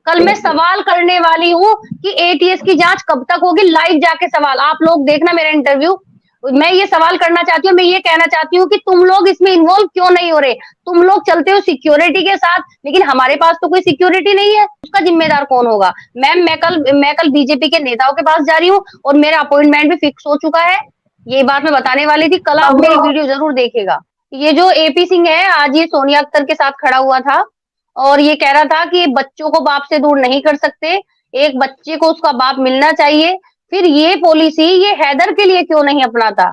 कल मैं सवाल करने वाली हूँ कि एटीएस की जांच कब तक होगी, लाइव जाके सवाल आप लोग देखना मेरा इंटरव्यू। मैं ये सवाल करना चाहती हूँ, मैं ये कहना चाहती हूँ कि तुम लोग इसमें इन्वॉल्व क्यों नहीं हो रहे? तुम लोग चलते हो सिक्योरिटी के साथ, लेकिन हमारे पास तो कोई सिक्योरिटी नहीं है, उसका जिम्मेदार कौन होगा? मैम, मैं कल बीजेपी के नेताओं के पास जा रही हूँ और मेरा अपॉइंटमेंट भी फिक्स हो चुका है। ये बात मैं बताने वाली थी, कल आप अब मेरी वीडियो जरूर देखिएगा। ये जो एपी सिंह है, आज ये सोनिया अख्तर के साथ खड़ा हुआ था और ये कह रहा था कि बच्चों को बाप से दूर नहीं कर सकते, एक बच्चे को उसका बाप मिलना चाहिए। फिर ये पॉलिसी ये हैदर के लिए क्यों नहीं अपनाता?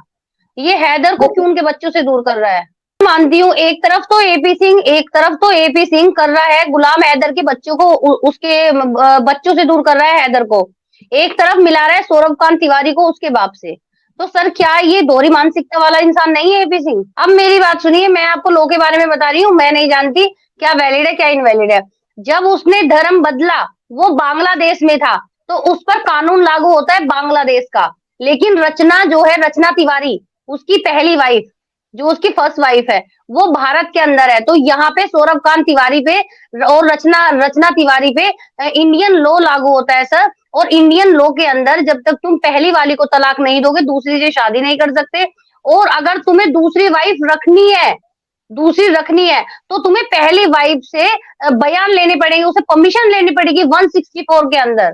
ये हैदर को क्यों उनके बच्चों से दूर कर रहा है? मानती हूँ, एक तरफ तो एपी सिंह कर रहा है गुलाम हैदर के बच्चों को, उसके बच्चों से दूर कर रहा है हैदर को। एक तरफ मिला रहा है सौरभ कांत तिवारी को उसके बाप से। तो सर, क्या ये दोहरी मानसिकता वाला इंसान नहीं है एपी सिंह? अब मेरी बात सुनिए, मैं आपको लॉ के बारे में बता रही हूँ, मैं नहीं जानती क्या वैलिड है क्या इनवैलिड है। जब उसने धर्म बदला, वो बांग्लादेश में था, तो उस पर कानून लागू होता है बांग्लादेश का। लेकिन रचना जो है, रचना तिवारी, उसकी पहली वाइफ, जो उसकी फर्स्ट वाइफ है, वो भारत के अंदर है। तो यहाँ पे सौरभ कांत तिवारी पे और रचना रचना तिवारी पे इंडियन लॉ लागू होता है सर। और इंडियन लॉ के अंदर जब तक तुम पहली वाली को तलाक नहीं दोगे, दूसरी से शादी नहीं कर सकते। और अगर तुम्हें दूसरी रखनी है तो तुम्हें पहली वाइफ से बयान लेने पड़ेंगे, उसे परमिशन लेनी पड़ेगी 164 के अंदर।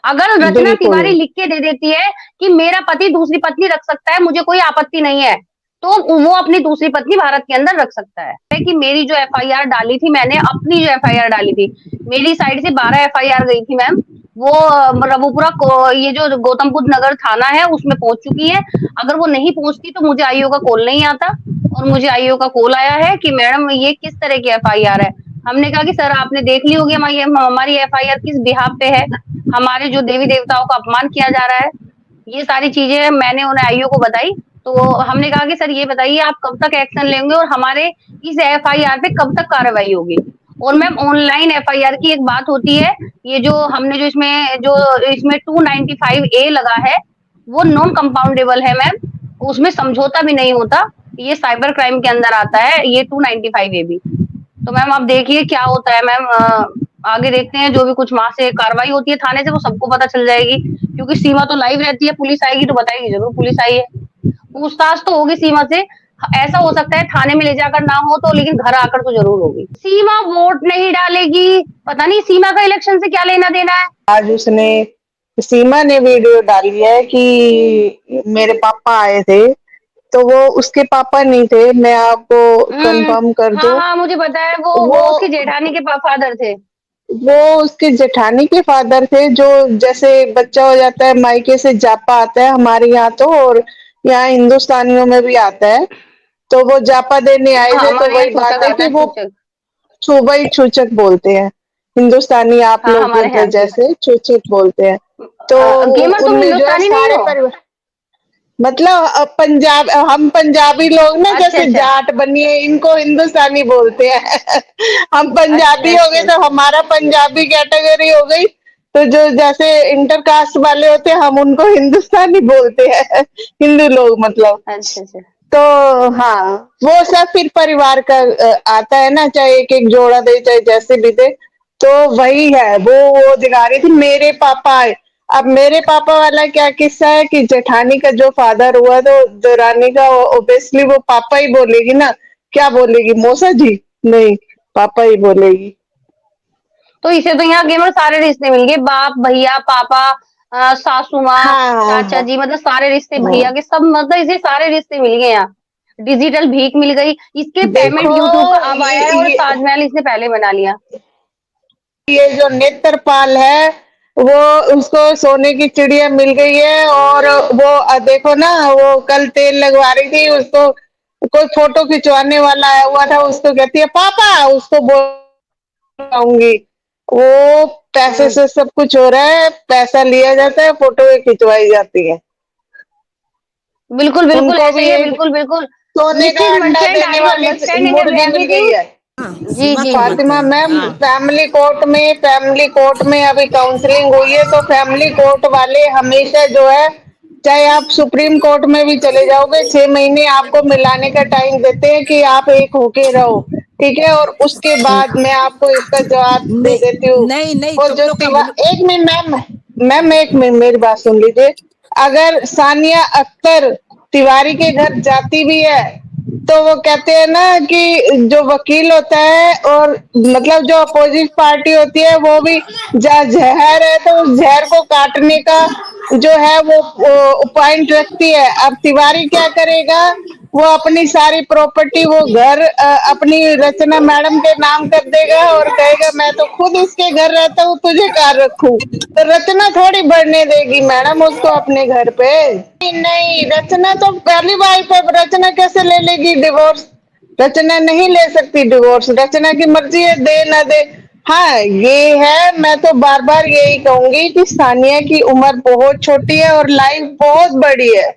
अगर रचना बिल्कुल। तिवारी लिख के दे देती है कि मेरा पति दूसरी पत्नी रख सकता है, मुझे कोई आपत्ति नहीं है, तो वो अपनी दूसरी पत्नी भारत के अंदर रख सकता है। कि मेरी जो एफआईआर डाली थी, मैंने अपनी जो एफआईआर डाली थी, मेरी साइड से 12 एफआईआर गई थी मैम। वो रबुपुरा ये जो गौतम बुद्ध नगर थाना है उसमें पहुंच चुकी है। अगर वो नहीं पहुंचती तो मुझे आईओ का कॉल नहीं आता, और मुझे आईओ का कॉल आया है कि मैडम ये किस तरह की एफआईआर है। हमने कहा कि सर आपने देख ली होगी हमारी एफआईआर किस बिहाफ पे है, हमारे जो देवी देवताओं का अपमान किया जा रहा है, ये सारी चीजें मैंने उन्हें आईओ को बताई। तो हमने कहा कि सर ये बताइए आप कब तक एक्शन लेंगे और हमारे इस एफआईआर पे कब तक कार्रवाई होगी। और मैम, ऑनलाइन एफआईआर की एक बात होती है, ये जो हमने जो इसमें 295A लगा है, वो नॉन कंपाउंडेबल है मैम, उसमें समझौता भी नहीं होता, ये साइबर क्राइम के अंदर आता है ये 295A भी। तो मैम आप देखिए क्या होता है मैम, आगे देखते हैं, जो भी कुछ वहां से कार्रवाई होती है थाने से वो सबको पता चल जाएगी, क्योंकि सीमा तो लाइव रहती है, पुलिस आएगी तो बताएगी जरूर पुलिस आई है, पूछताछ तो होगी सीमा से। ऐसा हो सकता है थाने में ले जाकर ना हो तो, लेकिन घर आकर तो जरूर होगी। सीमा वोट नहीं डालेगी, पता नहीं सीमा का इलेक्शन से क्या लेना देना है। आज उसने सीमा ने वीडियो डाली है कि मेरे पापा आए थे, तो वो उसके पापा नहीं थे, मैं आपको हम्म। कंफर्म कर हाँ दूं। हाँ, मुझे पता है, वो वो उसकी जेठानी के फादर थे। वो उसके जेठानी के फादर थे, जो जैसे बच्चा हो जाता है मायके से जापा आता है हमारे यहाँ तो, और यहाँ हिंदुस्तानियों में भी आता है, तो वो जापा देने आए हाँ, थे। तो हमारे यहाँ वही छूतक बात है आता कि है, वो छूचक। वही छूचक बोलते हैं, हिंदुस्तानी आप हाँ, लोग हमारे यहाँ छूचक। जैसे छूचक बोलते हैं। तो गेमर, तुम उनमें जो है हिंदुस्तानी नहीं सारे हो? परिवार, मतलब पंजाब, हम पंजाबी लोग ना अच्छा जैसे अच्छा। जाट बनिए, इनको हिंदुस्तानी बोलते हैं। हम पंजाबी अच्छा हो अच्छा गए तो अच्छा। हमारा पंजाबी कैटेगरी हो गई। तो जो जैसे इंटर कास्ट वाले होते हैं हम उनको हिंदुस्तानी बोलते हैं, हिंदू लोग मतलब। अच्छा अच्छा। तो हाँ, वो सब फिर परिवार का आता है ना, चाहे एक एक जोड़ा दे चाहे जैसे भी दे। तो वही है, वो दिखा रही थी मेरे पापा आए। अब मेरे पापा वाला क्या किस्सा है कि जेठानी का जो फादर हुआ तो देरानी का ओब्वियसली वो पापा ही बोलेगी ना, क्या बोलेगी मौसा जी? नहीं, पापा ही बोलेगी। तो इसे तो यहाँ गेमर सारे रिश्ते मिल गए, बाप भैया पापा, सासू माँ, हाँ हाँ चाचा हाँ जी, मतलब सारे रिश्ते भैया हाँ। के सब, मतलब इसे सारे रिश्ते मिल गए यहाँ। डिजिटल भीख मिल गई, इसके पेमेंट देखो यूट्यूब पर अब आया है और ये ताजमहल इसने पहले बना लिया। ये जो नेत्रपाल है, वो उसको सोने की चिड़िया मिल गई है। और वो देखो ना, वो कल तेल लगवा रही थी, उसको कोई फोटो खिंचवाने वाला आया हुआ था, उसको कहती है पापा, उसको बोलाऊंगी। वो पैसे हम्म। से सब कुछ हो रहा है, पैसा लिया जाता है, फोटो खिंचवाई जाती है। बिल्कुल बिल्कुल उनको ऐसा भी ही है, एक बिल्कुल बिल्कुल। सोने दिस का इज अंडा मर्चेंट, देने आई डू वाली अंडरस्टैंड इन मुर्गी मिल गई एवरीथिंग। है। जी जी। फातिमा मैम, फैमिली कोर्ट में अभी काउंसलिंग हुई है, तो फैमिली कोर्ट वाले हमेशा जो है, चाहे आप सुप्रीम कोर्ट में भी चले जाओगे, 6 महीने आपको मिलाने का टाइम देते हैं कि आप एक होके रहो। ठीक है, और उसके बाद मैं आपको इसका जवाब दे देती हूँ। नहीं नहीं, वो तुम जो लोग का एक मिनट मैम, मैम एक मिनट मेरी बात सुन लीजिए। अगर सानिया अख्तर तिवारी के घर जाती भी है तो वो कहते हैं ना कि जो वकील होता है और मतलब जो अपोजिट पार्टी होती है वो भी जहाँ जहर है तो उस जहर को काटने का जो है वो पॉइंट रखती है। अब तिवारी क्या करेगा, वो अपनी सारी प्रॉपर्टी वो घर अपनी रचना मैडम के नाम कर देगा और कहेगा मैं तो खुद इसके घर रहता हूँ, तुझे कहाँ रखूं। तो रचना थोड़ी बढ़ने देगी मैडम उसको अपने घर पे। नहीं नहीं, रचना तो पहली वाइफ है, रचना कैसे ले लेगी डिवोर्स। रचना नहीं ले सकती डिवोर्स, रचना की मर्जी है दे ना दे। हाँ ये है, मैं तो बार बार यही कहूंगी कि सानिया की उम्र बहुत छोटी है और लाइफ बहुत बड़ी है।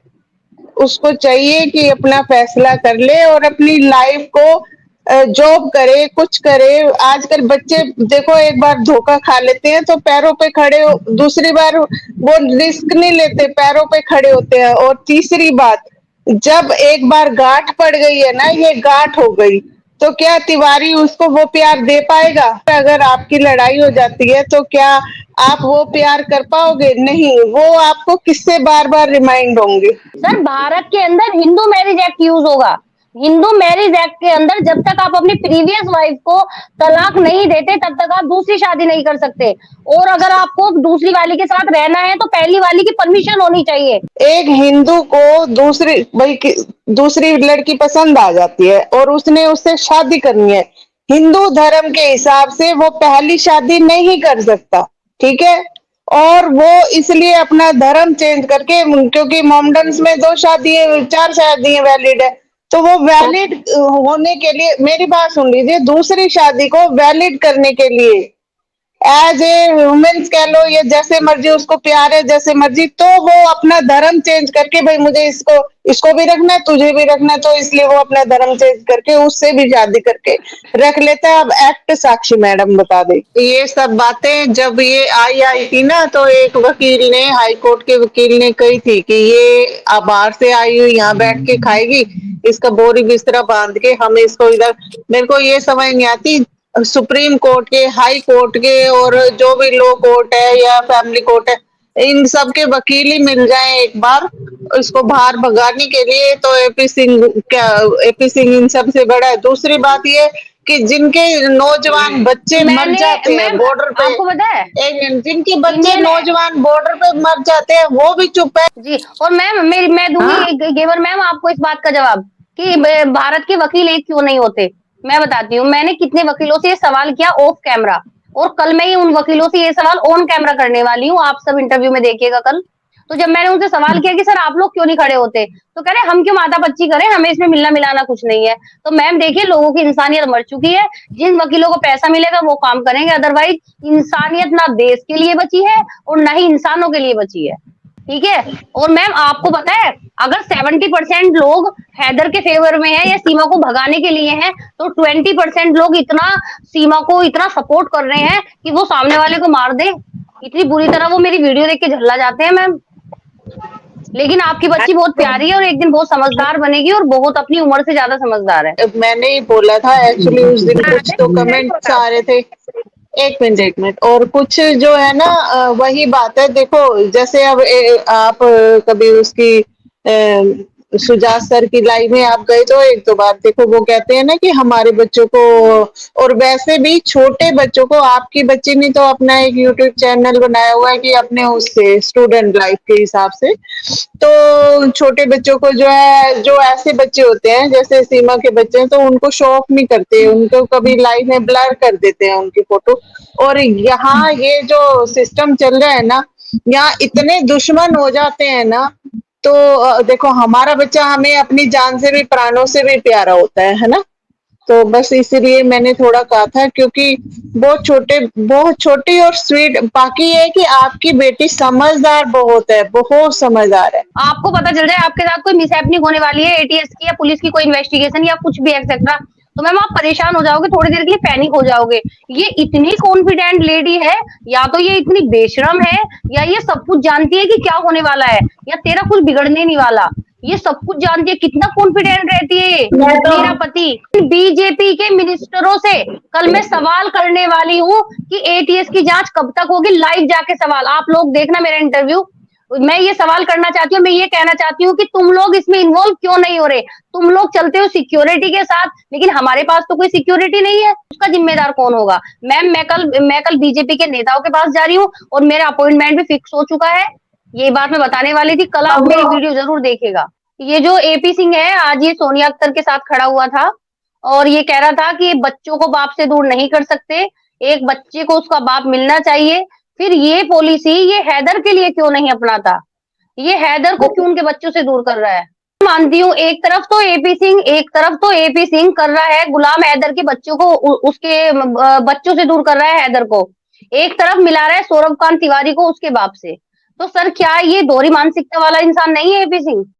उसको चाहिए कि अपना फैसला कर ले और अपनी लाइफ को जॉब करे, कुछ करे। आजकल बच्चे देखो एक बार धोखा खा लेते हैं तो पैरों पे खड़े दूसरी बार वो रिस्क नहीं लेते, पैरों पे खड़े होते हैं। और तीसरी बात, जब एक बार गांठ पड़ गई है ना, ये गांठ हो गई, तो क्या तिवारी उसको वो प्यार दे पाएगा। अगर आपकी लड़ाई हो जाती है तो क्या आप वो प्यार कर पाओगे? नहीं, वो आपको किससे बार बार रिमाइंड होंगे। सर भारत के अंदर हिंदू मैरिज एक्ट यूज होगा। हिंदू मैरिज एक्ट के अंदर जब तक आप अपनी प्रीवियस वाइफ को तलाक नहीं देते तब तक आप दूसरी शादी नहीं कर सकते। और अगर आपको दूसरी वाली के साथ रहना है तो पहली वाली की परमिशन होनी चाहिए। एक हिंदू को दूसरी लड़की पसंद आ जाती है और उसने उससे शादी करनी है, हिंदू धर्म के हिसाब से वो पहली शादी नहीं कर सकता, ठीक है। और वो इसलिए अपना धर्म चेंज करके, क्योंकि मोमडन्स में 4 शादियां वैलिड है, तो वो वैलिड होने के लिए, मेरी बात सुन लीजिए, दूसरी शादी को वैलिड करने के लिए एज ए वुमेन्स कह लो या जैसे मर्जी उसको प्यार है जैसे मर्जी, तो वो अपना धर्म चेंज करके भाई मुझे इसको इसको भी रखना है तुझे भी रखना है, तो इसलिए वो अपना धर्म चेंज करके उससे भी शादी करके रख लेता है। अब एक्ट साक्षी मैडम बता दे ये सब बातें। जब ये आई थी ना तो एक वकील ने, हाई कोर्ट के वकील ने कही थी कि ये बाहर से आई हुई यहाँ बैठ के खाएगी, इसका बोरी बिस्तरा बांध के हमें इसको इधर। मेरे को ये समझ नहीं आती, सुप्रीम कोर्ट के, हाई कोर्ट के और जो भी लो कोर्ट है या फैमिली कोर्ट है, इन सब के वकील ही मिल जाए एक बार इसको बाहर भगाने के लिए, तो एपी सिंह इन सब से बड़ा है। दूसरी बात ये कि जिनके नौजवान बच्चे मर जाते हैं बॉर्डर पे, आपको पता है जिनके बच्चे नौजवान बॉर्डर पे मर जाते हैं वो भी चुप है जी। और मैम मैं दूंगी गेवर मैम आपको इस बात का जवाब कि भारत के वकील एक क्यों नहीं होते। मैं बताती हूँ, मैंने कितने वकीलों से ये सवाल किया ऑफ कैमरा, और कल मैं ही उन वकीलों से ये सवाल ऑन कैमरा करने वाली हूँ। आप सब इंटरव्यू में देखिएगा कल। तो जब मैंने उनसे सवाल किया कि सर आप लोग क्यों नहीं खड़े होते, तो कह रहे हम क्यों माथा पच्ची करें, हमें इसमें मिलना मिलाना कुछ नहीं है। तो मैम देखिए, लोगों की इंसानियत मर चुकी है। जिन वकीलों को पैसा मिलेगा वो काम करेंगे, अदरवाइज इंसानियत ना देश के लिए बची है और ना ही इंसानों के लिए बची है, ठीक है। और मैम आपको पता है, अगर 70% लोग हैदर के फेवर में है या सीमा को भगाने के लिए हैं, तो 20% लोग इतना सीमा को इतना सपोर्ट कर रहे हैं कि वो सामने वाले को मार दे। इतनी बुरी तरह वो मेरी वीडियो देख के झल्ला जाते हैं मैम। लेकिन आपकी बच्ची बहुत प्यारी है और एक दिन बहुत समझदार बनेगी और बहुत अपनी उम्र से ज्यादा समझदार है। मैंने ही बोला था एक्चुअली, उस दिन कुछ तो कमेंट्स आ रहे थे। एक मिनट और कुछ जो है ना, वही बात है। देखो जैसे अब आप कभी उसकी सुजात सर की लाइव में आप गए तो एक दो बार देखो, वो कहते हैं ना कि हमारे बच्चों को, और वैसे भी छोटे बच्चों को, आपकी बच्ची ने तो अपना एक यूट्यूब चैनल बनाया हुआ है कि अपने उससे स्टूडेंट लाइफ के हिसाब से, तो छोटे बच्चों को जो है, जो ऐसे बच्चे होते हैं जैसे सीमा के बच्चे हैं, तो उनको शो ऑफ नहीं करते, उनको कभी लाइव में ब्लर कर देते हैं उनकी फोटो। और यहाँ ये जो सिस्टम चल रहा है ना, यहाँ इतने दुश्मन हो जाते हैं ना, तो देखो हमारा बच्चा हमें अपनी जान से भी प्राणों से भी प्यारा होता है ना। तो बस इसीलिए मैंने थोड़ा कहा था, क्योंकि बहुत छोटी और स्वीट। बाकी ये है कि आपकी बेटी समझदार बहुत है, बहुत समझदार है। आपको पता चल जाए आपके साथ कोई मिसहैपनिंग होने वाली है, एटीएस की या पुलिस की कोई इन्वेस्टिगेशन या कुछ भी एक्सेट्रा, तो मैम आप परेशान हो जाओगे, थोड़ी देर के लिए पैनिक हो जाओगे। ये इतनी कॉन्फिडेंट लेडी है, या तो ये इतनी बेशरम है, या ये सब कुछ जानती है कि क्या होने वाला है, या तेरा कुछ बिगड़ने नहीं वाला। ये सब कुछ जानती है, कितना कॉन्फिडेंट रहती है ये मेरा पति। बीजेपी के मिनिस्टरों से कल मैं सवाल करने वाली हूँ कि एटीएस की जांच कब तक होगी, लाइव जाके सवाल, आप लोग देखना मेरा इंटरव्यू। मैं ये सवाल करना चाहती हूँ, मैं ये कहना चाहती हूँ कि तुम लोग इसमें इन्वॉल्व क्यों नहीं हो रहे? तुम लोग चलते हो सिक्योरिटी के साथ, लेकिन हमारे पास तो कोई सिक्योरिटी नहीं है, उसका जिम्मेदार कौन होगा? मैम, मैं कल बीजेपी के नेताओं के पास जा रही हूँ और मेरा अपॉइंटमेंट भी फिक्स हो चुका है। ये बात मैं बताने वाली थी, कल आप मेरी वीडियो जरूर देखेगा। ये जो एपी सिंह है, आज ये सोनिया अख्तर के साथ खड़ा हुआ था और ये कह रहा था कि बच्चों को बाप से दूर नहीं कर सकते, एक बच्चे को उसका बाप मिलना चाहिए। फिर ये पॉलिसी ये हैदर के लिए क्यों नहीं अपनाता? ये हैदर को क्यों उनके बच्चों से दूर कर रहा है? मानती हूँ, एक तरफ तो एपी सिंह कर रहा है गुलाम हैदर के बच्चों को, उसके बच्चों से दूर कर रहा है हैदर को, एक तरफ मिला रहा है सौरभ कांत तिवारी को उसके बाप से। तो सर, क्या ये दोहरी मानसिकता वाला इंसान नहीं है एपी सिंह?